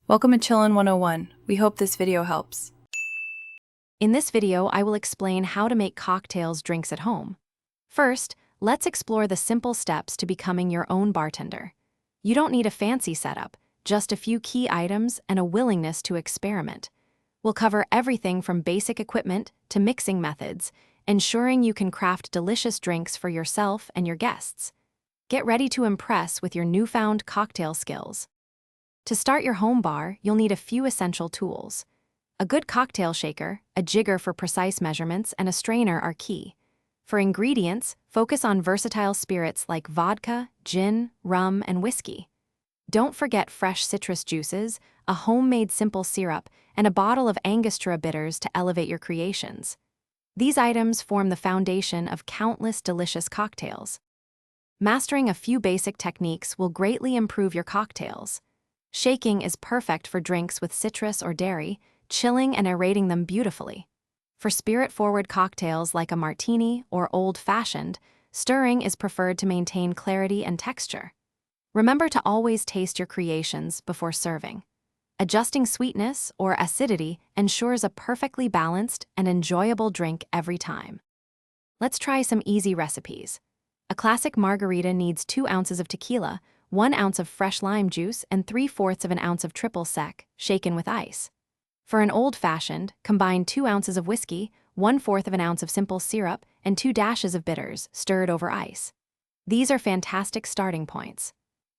Welcome to Chillin' 101. We hope this video helps. In this video, I will explain how to make cocktails drinks at home. First, let's explore the simple steps to becoming your own bartender. You don't need a fancy setup, just a few key items and a willingness to experiment. We'll cover everything from basic equipment to mixing methods, ensuring you can craft delicious drinks for yourself and your guests. Get ready to impress with your newfound cocktail skills. To start your home bar, you'll need a few essential tools. A good cocktail shaker, a jigger for precise measurements, and a strainer are key. For ingredients, focus on versatile spirits like vodka, gin, rum, and whiskey. Don't forget fresh citrus juices, a homemade simple syrup, and a bottle of Angostura bitters to elevate your creations. These items form the foundation of countless delicious cocktails. Mastering a few basic techniques will greatly improve your cocktails. Shaking is perfect for drinks with citrus or dairy, chilling and aerating them beautifully. For spirit-forward cocktails like a martini or Old Fashioned, stirring is preferred to maintain clarity and texture. Remember to always taste your creations before serving. Adjusting sweetness or acidity ensures a perfectly balanced and enjoyable drink every time. Let's try some easy recipes. A classic margarita needs 2 ounces of tequila, 1 ounce of fresh lime juice, and 3/4 of an ounce of triple sec, shaken with ice. For an old-fashioned, combine 2 ounces of whiskey, 1/4 of an ounce of simple syrup, and 2 dashes of bitters, stirred over ice. These are fantastic starting points.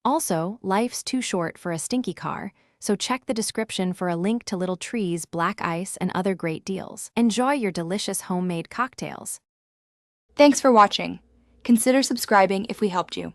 Also, life's too short for a stinky car, so check the description for a link to Little Tree's black ice and other great deals. Enjoy your delicious homemade cocktails. Thanks for watching. Consider subscribing if we helped you.